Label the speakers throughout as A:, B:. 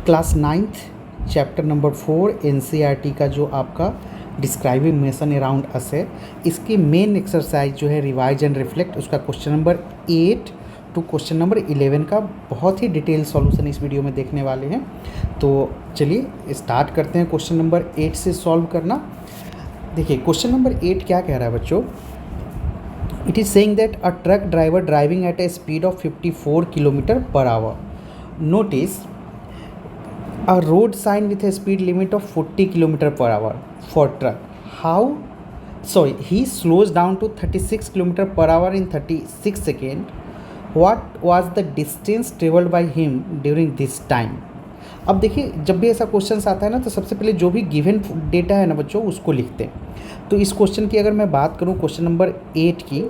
A: Class 9th chapter number 4 NCERT का जो आपका डिस्क्राइबिंग मेंशन अराउंड अस है, इसकी मेन एक्सरसाइज जो है रिवाइज एंड रिफ्लेक्ट, उसका question number 8 to question number 11 का बहुत ही डिटेल सॉल्यूशन इस वीडियो में देखने वाले हैं। तो चलिए स्टार्ट करते हैं क्वेश्चन नंबर 8 से सॉल्व करना। देखिए क्वेश्चन नंबर 8 क्या कह रहा है बच्चों। It is saying that a truck driver driving eight A speed of 54 kilometre per our notice a road sign with a speed limit of 40 km per hour for truck. He slows down to 36 km per hour in 36 seconds. What was the distance traveled by him during this time? अब देखिए जब भी ऐसा question आता है ना, तो सबसे पहले जो भी गिवन डेटा है ना बच्चों, उसको लिखते हैं। तो इस क्वेश्चन की अगर मैं बात करूँ क्वेश्चन नंबर 8 की,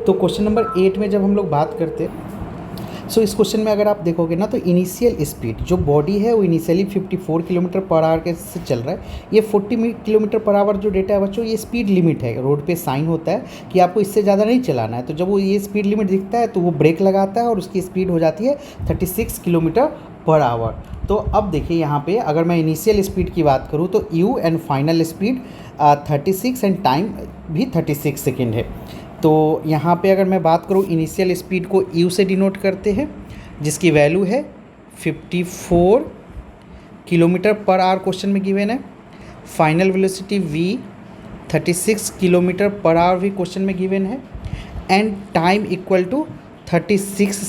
A: तो क्वेश्चन नंबर 8 में जब हम लोग बात करते हैं, इस क्वेश्चन में अगर आप देखोगे ना, तो इनिशियल स्पीड जो बॉडी है वो इनिशियली 54 किलोमीटर पर आवर के से चल रहा है। ये 40 किलोमीटर पर आवर जो डेटा है बच्चों, ये स्पीड लिमिट है। रोड पे साइन होता है कि आपको इससे ज़्यादा नहीं चलाना है। तो जब वो ये स्पीड लिमिट दिखता है तो वो ब्रेक लगाता है और उसकी स्पीड हो जाती है 36 किलोमीटर पर आवर। तो अब देखिए यहाँ पे अगर मैं इनिशियल स्पीड की बात करूँ तो you and final speed 36 and time भी 36 सेकेंड है। तो यहाँ पे अगर मैं बात करूँ इनिशियल स्पीड को यू से डिनोट करते हैं, जिसकी वैल्यू है 54 किलोमीटर पर आवर क्वेश्चन में गिवन है। Final velocity v 36 kilometre per hour भी क्वेश्चन में गिवन है। And time equal to 36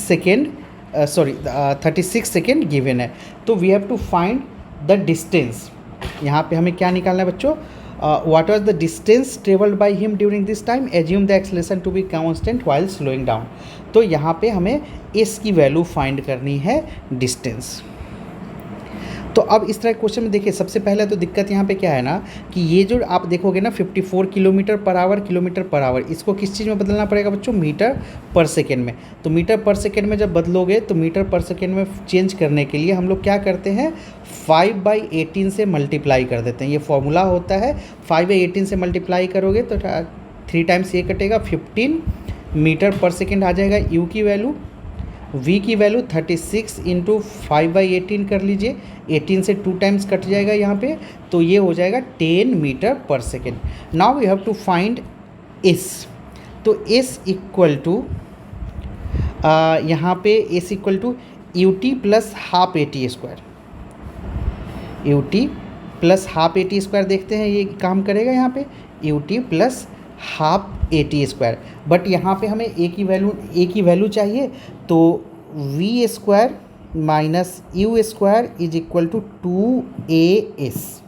A: second given है। तो we have to find the distance. यहाँ पे हमें क्या निकालना है बच्चों, what was the distance traveled by him during this time? Assume the acceleration to be constant while slowing down. तो यहाँ पे हमें s की वैल्यू फाइंड करनी है डिस्टेंस। तो अब इस तरह क्वेश्चन में देखिए, सबसे पहले तो दिक्कत यहाँ पे क्या है ना, कि ये जो आप देखोगे ना 54 किलोमीटर पर आवर, इसको किस चीज़ में बदलना पड़ेगा बच्चों, मीटर पर सेकेंड में। तो मीटर पर सेकेंड में जब बदलोगे तो मीटर पर सेकेंड में चेंज करने के लिए हम लोग क्या करते हैं, 5/18 से मल्टीप्लाई कर देते हैं। ये फॉर्मूला होता है, 5/18 से मल्टीप्लाई करोगे तो 3 टाइम्स ये कटेगा, 15 मीटर पर सेकेंड आ जाएगा। यू की वैल्यू, v की वैल्यू 36 इंटू 5/18 कर लीजिए, 18 से 2 टाइम्स कट जाएगा यहाँ पे, तो ये हो जाएगा 10 metre per second. Now we have to find s। तो s इक्वल टू यहाँ पे s equal to ut plus half AT square, ut plus half AT square देखते हैं ये काम करेगा यहाँ पे, ut plus half AT square. But यहाँ पे हमें a की वैल्यू चाहिए, तो v square minus u square is equal to 2as।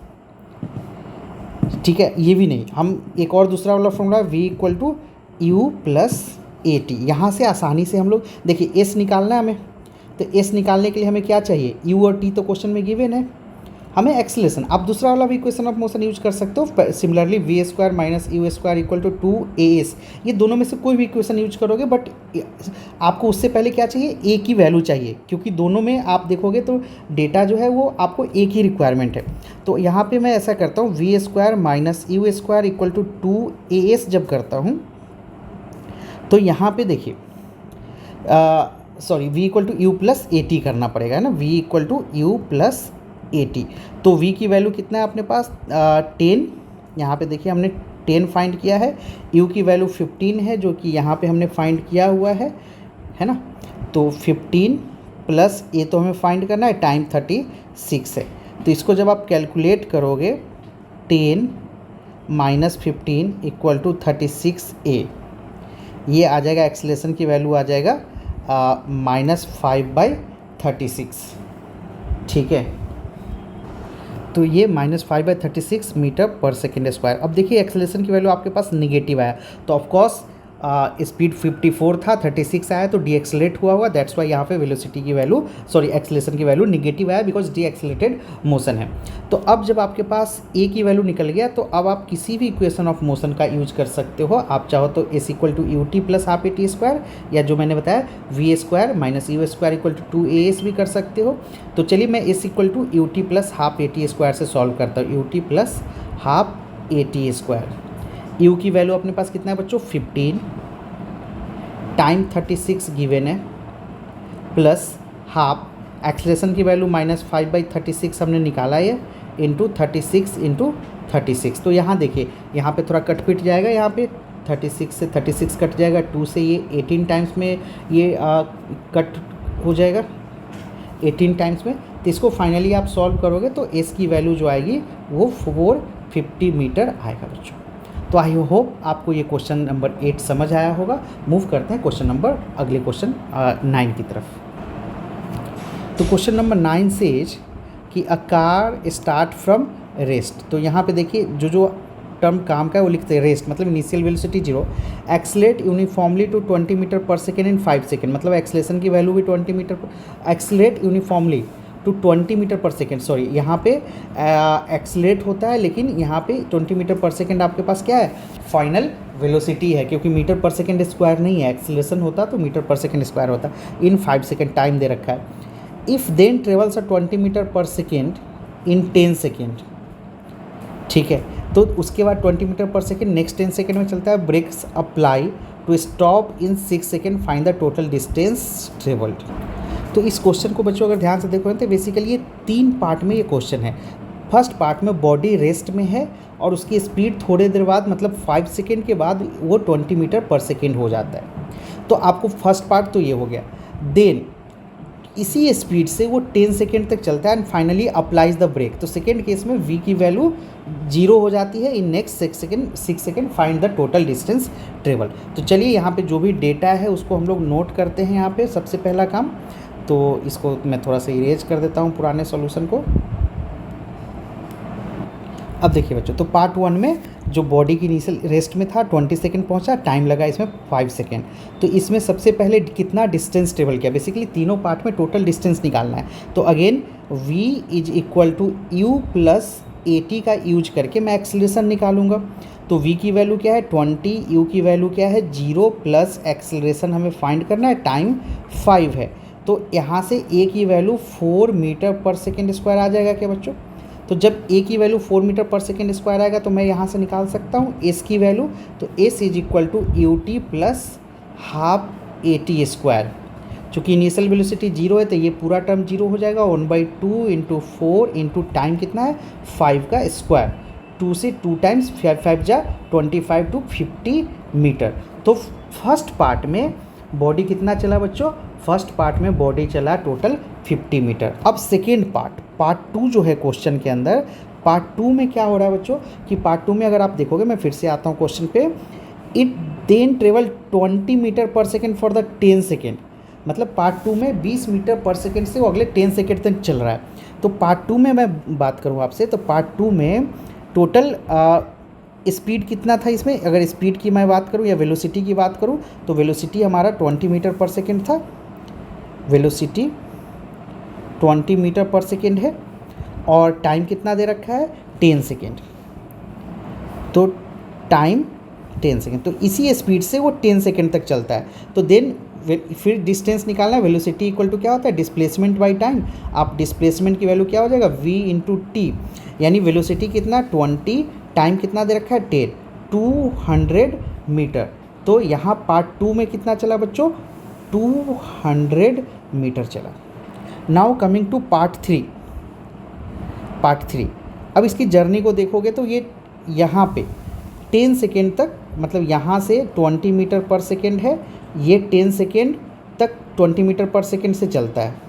A: ठीक है, ये भी नहीं, हम एक और दूसरा वाला formula v equal to u plus AT। यहाँ से आसानी से हम लोग देखिए s निकालना है हमें, तो s निकालने के लिए हमें क्या चाहिए, u और t तो क्वेश्चन में गिवन है, हमें एक्सेलेरेशन। आप दूसरा वाला भी इक्वेशन ऑफ मोशन यूज कर सकते हो, similarly v square minus u square equal to 2as। ये दोनों में से कोई भी इक्वेशन यूज करोगे, बट आपको उससे पहले क्या चाहिए, ए की वैल्यू चाहिए, क्योंकि दोनों में आप देखोगे तो डेटा जो है वो आपको एक ही रिक्वायरमेंट है। तो यहाँ पे मैं ऐसा करता हूँ, v square minus u square equal to 2as जब करता हूँ, तो यहाँ पे देखिए v equal to u plus AT करना पड़ेगा, है ना, v equal to u plus AT। तो v की वैल्यू कितना है अपने पास, 10। यहाँ पे देखिए हमने 10 फाइंड किया है। u की वैल्यू 15 है, जो कि यहाँ पे हमने फाइंड किया हुआ है ना। तो 15 प्लस a तो हमें फाइंड करना है, टाइम 36 है। तो इसको जब आप कैलकुलेट करोगे, 10 माइनस 15 इक्वल टू 36a, ये आ जाएगा, एक्सेलेरेशन की वैल्यू आ जाएगा -5/36। ठीक है, तो ये -5/36 मीटर पर सेकेंड स्क्वायर। अब देखिए एक्सेलेरेशन की वैल्यू आपके पास निगेटिव आया, तो ऑफकोर्स स्पीड 54 था, 36 आया तो डी एक्सेलेट हुआ हुआ, दैट्स वाई यहाँ पे वेलोसिटी की वैल्यू एक्सेलेरेशन की वैल्यू निगेटिव आया, बिकॉज डी एक्सेलेटेड मोशन है। तो अब जब आपके पास ए की वैल्यू निकल गया, तो अब आप किसी भी इक्वेशन ऑफ मोशन का यूज कर सकते हो। आप चाहो तो s equal to u t plus half AT square, या जो मैंने बताया v square minus u square equal to 2as भी कर सकते हो। तो चलिए मैं s equal to u t plus half AT square से सॉल्व करता हूँ, u t plus half AT square. U की वैल्यू अपने पास कितना है बच्चों, 15, टाइम 36 गिवन है, प्लस हाफ एक्सेलरेशन की वैल्यू -5/36 हमने निकाला है, इंटू 36 इंटू 36। तो यहाँ देखिए, यहाँ पे थोड़ा कट पिट जाएगा, यहाँ पे 36 से 36 कट जाएगा, 2 से ये 18 टाइम्स में ये कट हो जाएगा 18 टाइम्स में। तो इसको फाइनली आप सॉल्व करोगे तो एस की वैल्यू जो आएगी वो 450 मीटर आएगा बच्चों। तो आई होप आपको ये क्वेश्चन नंबर 8 समझ आया होगा। मूव करते हैं क्वेश्चन नंबर अगले क्वेश्चन 9 की तरफ। तो क्वेश्चन नंबर 9 सेज कि a car start from rest. तो यहाँ पे देखिए जो टर्म काम का है वो लिखते हैं रेस्ट, मतलब initial velocity 0, accelerate uniformly to 20 metre per second in 5 second, मतलब एक्सलेशन की वैल्यू भी 20 metre, accelerate uniformly to 20 metre per second, sorry यहाँ पे एक्सलेट होता है, लेकिन यहाँ पे 20 मीटर पर सेकेंड आपके पास क्या है, फाइनल वेलोसिटी है, क्योंकि मीटर पर सेकेंड स्क्वायर नहीं है, एक्सलेशन होता तो मीटर पर सेकेंड स्क्वायर होता। इन 5 सेकेंड टाइम दे रखा है। If then travels 20 metre per second in 10 second, ठीक है, तो उसके बाद 20 metre per second next 10 second में चलता है। Brakes apply to stop in 6 second, find the total distance travelled. तो इस क्वेश्चन को बच्चों अगर ध्यान से देखो तो बेसिकली ये 3 पार्ट में ये क्वेश्चन है। फर्स्ट पार्ट में बॉडी रेस्ट में है और उसकी स्पीड थोड़े देर बाद, मतलब 5 सेकेंड के बाद वो 20 मीटर पर सेकेंड हो जाता है। तो आपको फर्स्ट पार्ट तो ये हो गया। देन इसी स्पीड से वो 10 सेकेंड तक चलता है and finally applies the brake. तो सेकेंड केस में v की वैल्यू 0 हो जाती है। In next 6 second find the total distance travel. तो चलिए यहाँ पे जो भी डेटा है उसको हम लोग नोट करते हैं। यहाँ पे सबसे पहला काम, तो इसको मैं थोड़ा सा इरेज कर देता हूँ पुराने सॉल्यूशन को। अब देखिए बच्चों, तो पार्ट 1 में जो बॉडी की इनिशियल रेस्ट में था 20 सेकेंड पहुंचा, टाइम लगा इसमें 5 सेकेंड। तो इसमें सबसे पहले कितना डिस्टेंस ट्रेवल किया, बेसिकली तीनों पार्ट में टोटल डिस्टेंस निकालना है। तो again v is equal to u plus AT का यूज करके मैं एक्सेलरेशन निकालूंगा। तो v की वैल्यू क्या है 20, u की वैल्यू क्या है 0, प्लस एक्सेलरेशन हमें फाइंड करना है, टाइम 5 है। तो यहाँ से a की value 4 metre per second square आ जाएगा क्या बच्चों। तो जब a की value 4 metre per second square आएगा तो मैं यहाँ से निकाल सकता हूँ s की वैल्यू। तो s is equal to ut plus half AT square. चूँकि इनिशियल वेलोसिटी 0 है तो ये पूरा टर्म 0 हो जाएगा। 1/2 इंटू 4 इंटू टाइम कितना है 5 का स्क्वायर, 2 से 2 टाइम्स 5 जा 25 टू 50 मीटर। तो फर्स्ट पार्ट में बॉडी कितना चला बच्चों, फर्स्ट पार्ट में बॉडी चला टोटल 50 मीटर। अब सेकेंड पार्ट 2 जो है क्वेश्चन के अंदर, पार्ट 2 में क्या हो रहा है बच्चों कि पार्ट 2 में अगर आप देखोगे, मैं फिर से आता हूँ क्वेश्चन पे, it then travel 20 metre per second for the 10 second, मतलब पार्ट 2 में 20 मीटर पर सेकेंड से वो अगले 10 सेकेंड तक चल रहा है। तो पार्ट 2 में मैं बात करूँ आपसे, तो पार्ट 2 में टोटल स्पीड कितना था इसमें, अगर स्पीड की मैं बात करूँ या वेलोसिटी की बात करूँ तो वेलोसिटी हमारा 20 मीटर पर सेकेंड था, वेलोसिटी 20 मीटर पर सेकेंड है और टाइम कितना दे रखा है 10 सेकेंड। तो टाइम 10 सेकेंड, तो इसी स्पीड से वो 10 सेकेंड तक चलता है। तो देन फिर डिस्टेंस निकालना है, वेलोसिटी इक्वल टू क्या होता है डिस्प्लेसमेंट बाई टाइम। आप डिस्प्लेसमेंट की वैल्यू क्या हो जाएगा v इंटू टी, यानी वेलोसिटी कितना 20, टाइम कितना दे रखा है 10, 200 मीटर। तो यहाँ पार्ट 2 में कितना चला बच्चों 200 मीटर चला। Now coming to part 3। अब इसकी जर्नी को देखोगे तो ये यहाँ पे 10 सेकेंड तक, मतलब यहाँ से 20 मीटर पर सेकेंड है, ये 10 सेकेंड तक 20 मीटर पर सेकेंड से चलता है।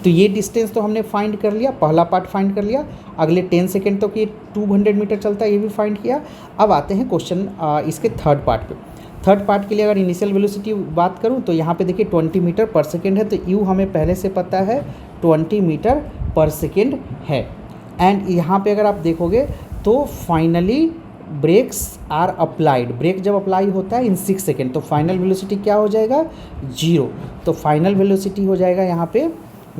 A: तो ये डिस्टेंस तो हमने फाइंड कर लिया, पहला पार्ट फाइंड कर लिया। अगले 10 सेकेंड तक ये 200 मीटर चलता है, ये भी फाइंड किया। अब आते हैं क्वेश्चन इसके थर्ड पार्ट पे। थर्ड पार्ट के लिए अगर इनिशियल वेलोसिटी बात करूं तो यहाँ पे देखिए 20 मीटर पर सेकेंड है, तो यू हमें पहले से पता है 20 मीटर पर सेकेंड है। एंड यहाँ पे अगर आप देखोगे तो finally brakes are applied, brake जब अप्लाई होता है इन 6 सेकेंड, तो फाइनल वेलोसिटी क्या हो जाएगा 0। तो फाइनल वेलोसिटी हो जाएगा यहाँ पे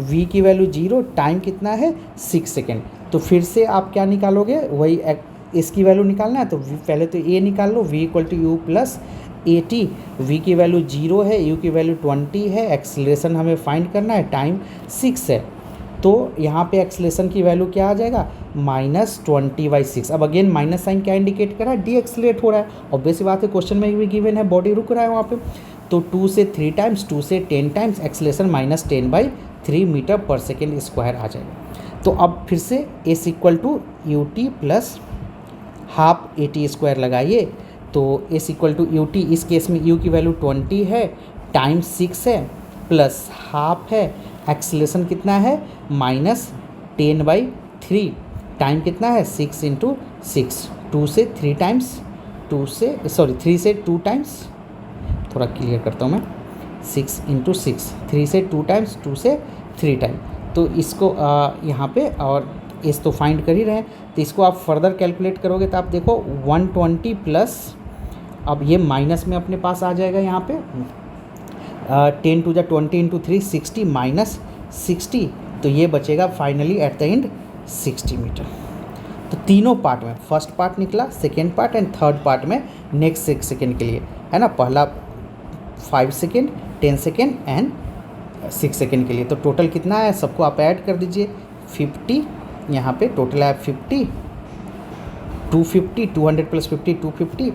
A: v की वैल्यू 0, टाइम कितना है 6 सेकेंड। तो फिर से आप क्या निकालोगे, वही इसकी वैल्यू निकालना है। तो पहले तो a निकाल लो, v equal to u plus AT, v की वैल्यू 0 है, u की वैल्यू 20 है, एक्सीलरेशन हमें फाइंड करना है, टाइम 6 है। तो यहाँ पे एक्सीलरेशन की वैल्यू क्या आ जाएगा -20/6। अब अगेन माइनस साइन क्या इंडिकेट कर रहा है, डी एक्सीलरेट हो रहा है। ऑब्वियस बात है, क्वेश्चन में भी गिवन है बॉडी रुक रहा है वहाँ पे। तो 2 से 3 टाइम्स, 2 से 10 times, acceleration -10/3 metre per second square आ जाएगा। तो अब फिर से s equal to u t plus half a t square लगाइए। तो s equal to u t, इस केस में यू की वैल्यू 20 है, टाइम्स 6 है, प्लस हाफ है, एक्सेलरेशन कितना है -10/3, टाइम कितना है 6 × 6, 2 से 3 टाइम्स, 3 से 2 टाइम्स, थोड़ा क्लियर करता हूँ मैं, 6 × 6, 3 से 2 टाइम्स, 2 से 3 टाइम। तो इसको यहाँ पे, और इस तो फाइंड कर ही रहे हैं, तो इसको आप फर्दर कैलकुलेट करोगे तो आप देखो 120 प्लस, अब ये माइनस में अपने पास आ जाएगा यहाँ पे 10 × 20 × 3 60 माइनस 60, तो ये बचेगा finally at the end 60 metre. तो तीनों पार्ट में, फर्स्ट पार्ट निकला, second part and third part में नेक्स्ट 6 सेकेंड के लिए, है ना, पहला 5 सेकेंड, 10 सेकेंड एंड 6 सेकेंड के लिए। तो टोटल कितना है, सबको आप ऐड कर दीजिए, 50, यहाँ पे टोटल है 50, 250, 200 प्लस 50 250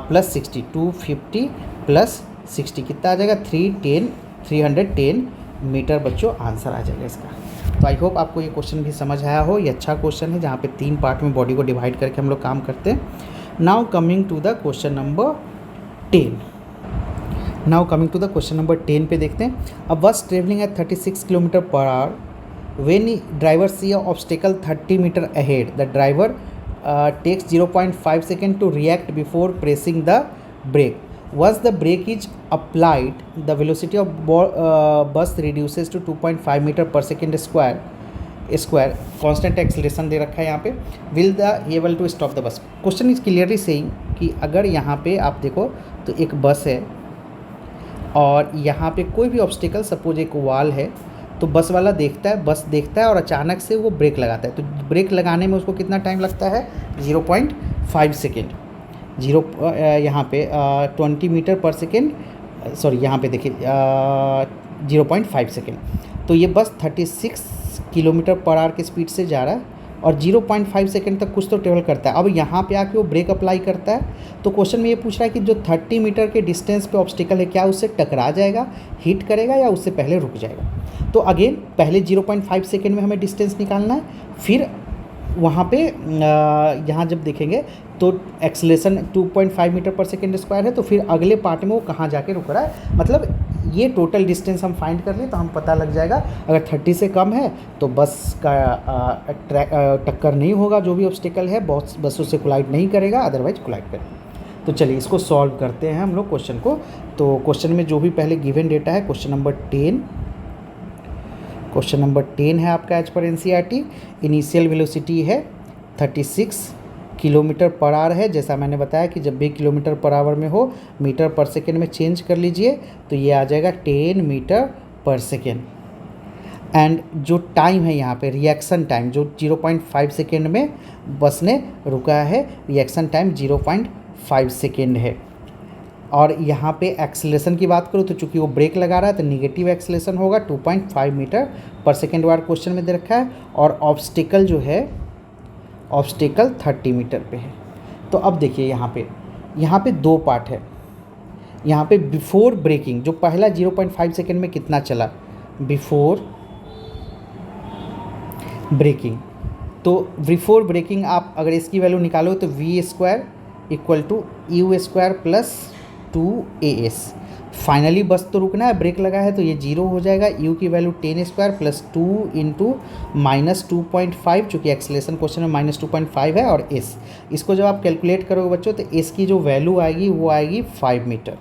A: प्लस 60, 250 प्लस 60 कितना आ जाएगा 310 मीटर बच्चों आंसर आ जाएगा इसका। तो आई होप आपको ये क्वेश्चन भी समझ आया हो। ये अच्छा क्वेश्चन है जहाँ पे 3 पार्ट में बॉडी को डिवाइड करके हम लोग काम करते हैं। Now coming to the question number 10 पे देखते हैं। अब bus travelling at 36 kilometre per hour, when driver see a obstacle 30 meter ahead, the driver takes 0.5 second to react before pressing the brake. Once the brake is applied, the velocity of bus reduces to 2.5 meter per second square. Constant acceleration दे रखा है यहाँ पे। Will the able to stop the bus? Question is clearly saying कि अगर यहाँ पे आप देखो तो एक बस है और यहाँ पे कोई भी ऑब्स्टिकल, सपोज एक वॉल है, तो बस वाला बस देखता है और अचानक से वो ब्रेक लगाता है। तो ब्रेक लगाने में उसको कितना टाइम लगता है 0.5 सेकेंड। यहाँ पे 20 मीटर पर सेकेंड, सॉरी यहाँ पे देखिए 0.5 सेकेंड। तो ये बस 36 किलोमीटर पर आवर की स्पीड से जा रहा है और 0.5 सेकेंड तक कुछ तो ट्रेवल करता है। अब यहाँ पे आके वो ब्रेक अप्लाई करता है। तो क्वेश्चन में ये पूछ रहा है कि जो 30 मीटर के डिस्टेंस पे ऑब्स्टिकल है, क्या उससे टकरा जाएगा, हिट करेगा या उससे पहले रुक जाएगा। तो अगेन पहले 0.5 सेकेंड में हमें डिस्टेंस निकालना है, फिर वहाँ पे यहाँ जब देखेंगे तो acceleration 2.5 metre per second square है, तो फिर अगले पार्ट में वो कहाँ जाके रुक रहा है। मतलब ये टोटल डिस्टेंस हम फाइंड कर लें तो हम पता लग जाएगा। अगर 30 से कम है तो बस का टक्कर नहीं होगा, जो भी ऑब्स्टिकल है बस उससे कोलाइड नहीं करेगा, अदरवाइज कोलाइड करेगा। तो चलिए इसको सॉल्व करते हैं हम लोग क्वेश्चन को। तो क्वेश्चन में जो भी पहले गिवन डेटा है, क्वेश्चन नंबर 10 है आपका as per NCERT. Initial velocity है 36 किलोमीटर पर आवर है। जैसा मैंने बताया कि जब भी किलोमीटर पर आवर में हो मीटर पर सेकेंड में चेंज कर लीजिए तो ये आ जाएगा 10 मीटर पर सेकेंड। एंड जो टाइम है यहाँ पे रिएक्शन टाइम, जो 0.5 सेकेंड में बस ने रुका है, रिएक्शन टाइम 0.5 सेकेंड है। और यहाँ पे एक्सेलरेशन की बात करूँ तो चूंकि वो ब्रेक लगा रहा है तो निगेटिव एक्सेलरेशन होगा 2.5 मीटर पर सेकेंड वार क्वेश्चन में दे रखा है। और ऑब्स्टिकल जो है, ऑब्स्टिकल 30 मीटर पे है। तो अब देखिए यहाँ पे 2 पार्ट है। यहाँ पे बिफोर ब्रेकिंग, जो पहला 0.5 सेकेंड में कितना चला बिफोर ब्रेकिंग, तो बिफोर ब्रेकिंग आप अगर इसकी वैल्यू निकालो तो v² equal to u² plus 2as। Finally बस तो रुकना है, ब्रेक लगा है तो ये 0 हो जाएगा। u की वैल्यू 10² प्लस 2 इंटू -2.5, चूँकि एक्सेलरेशन क्वेश्चन में -2.5 है, और s, इसको जब आप कैलकुलेट करोगे बच्चों तो s की जो वैल्यू आएगी वो आएगी 5 मीटर।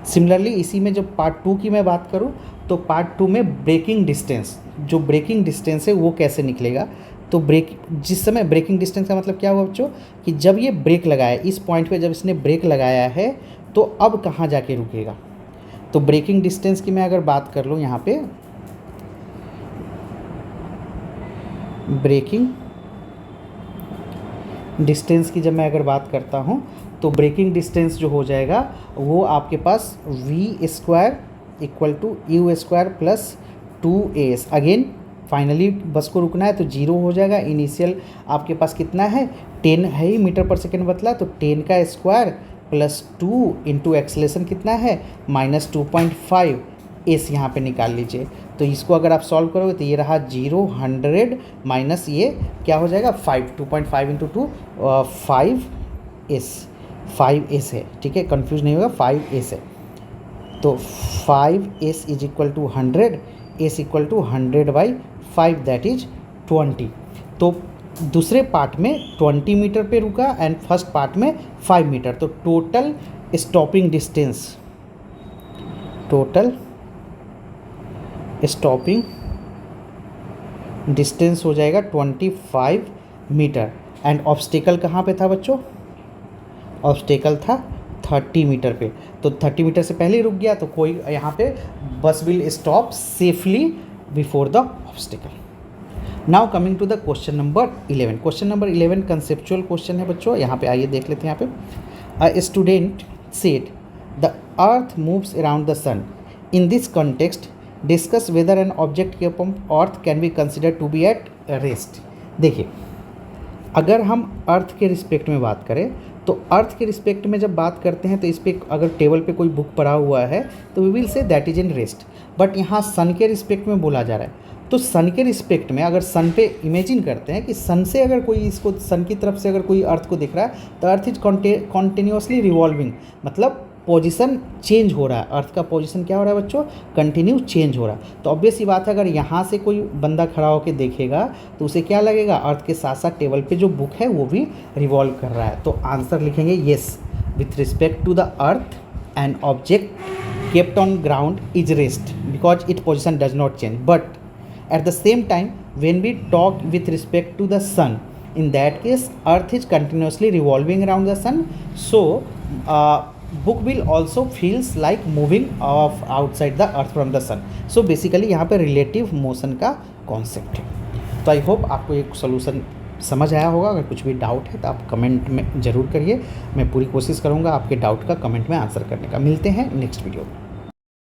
A: सिमिलरली इसी में जब पार्ट 2 की मैं बात करूँ तो पार्ट 2 में ब्रेकिंग डिस्टेंस, जो ब्रेकिंग डिस्टेंस है वो कैसे निकलेगा। तो जिस समय ब्रेकिंग डिस्टेंस का मतलब क्या हुआ बच्चों कि जब ये ब्रेक लगाया, इस पॉइंट पे जब इसने ब्रेक लगाया है तो अब कहाँ जाके रुकेगा। तो ब्रेकिंग डिस्टेंस की मैं अगर बात कर लूँ, यहाँ पे ब्रेकिंग डिस्टेंस की जब मैं अगर बात करता हूँ तो ब्रेकिंग डिस्टेंस जो हो जाएगा वो आपके पास v² equal to u² plus 2as। Again finally bus को रुकना है तो 0 हो जाएगा। इनिशियल आपके पास कितना है 10 है ही मीटर पर सेकेंड बतला, तो 10 का स्क्वायर प्लस 2 इंटू एक्सलेशन कितना है -2.5 एस यहाँ पे निकाल लीजिए। तो इसको अगर आप सॉल्व करोगे तो ये रहा 0 100 माइनस ये क्या हो जाएगा 5 2.5 इंटू 2 5 एस है, ठीक है, कंफ्यूज नहीं होगा, 5 एस है। तो 5 s is equal to 100, s equal to 100/5 that is 20। तो दूसरे पार्ट में 20 मीटर पे रुका एंड फर्स्ट पार्ट में 5 मीटर। तो टोटल स्टॉपिंग डिस्टेंस हो जाएगा 25 मीटर। एंड ऑब्स्टेकल कहाँ पे था बच्चों, ऑब्स्टेकल था 30 मीटर पे। तो 30 मीटर से पहले ही रुक गया, तो कोई यहाँ पे bus will stop safely before the obstacle. Now coming to the question number 11। Question number 11 conceptual question है बच्चों। यहाँ पे आइए देख लेते हैं। यहाँ पे a student said the earth moves around the sun. In this context discuss whether an object के earth can be consider to be at rest. देखिए, अगर हम अर्थ के रिस्पेक्ट में बात करें तो अर्थ के रिस्पेक्ट में जब बात करते हैं तो इस पर अगर टेबल पे कोई बुक पड़ा हुआ है तो we will say that is in rest. But यहाँ सन के रिस्पेक्ट में बोला जा रहा है, तो सन के रिस्पेक्ट में अगर सन पे इमेजिन करते हैं कि सन से अगर कोई इसको सन की तरफ से अगर कोई अर्थ को दिख रहा है तो अर्थ इज कॉन्टिन्यूसली रिवॉल्विंग, मतलब पोजीशन चेंज हो रहा है। अर्थ का पोजीशन क्या हो रहा है बच्चों, कंटिन्यू चेंज हो रहा है। तो ऑब्वियस ही बात है, अगर यहाँ से कोई बंदा खड़ा होकर देखेगा तो उसे क्या लगेगा, अर्थ के साथ साथ टेबल पे जो बुक है वो भी रिवॉल्व कर रहा है। तो आंसर लिखेंगे yes, with respect to the earth an object kept on ground is rest because it position does not change. But at the same time when we talk with respect to the sun, in that case earth is continuously revolving around the sun, so book will also feels like moving off outside the earth from the sun. So basically यहाँ पे relative motion का concept है। तो I hope आपको एक solution समझ आया होगा। अगर कुछ भी डाउट है तो आप कमेंट में ज़रूर करिए, मैं पूरी कोशिश करूँगा आपके डाउट का कमेंट में आंसर करने का। मिलते हैं नेक्स्ट वीडियो में।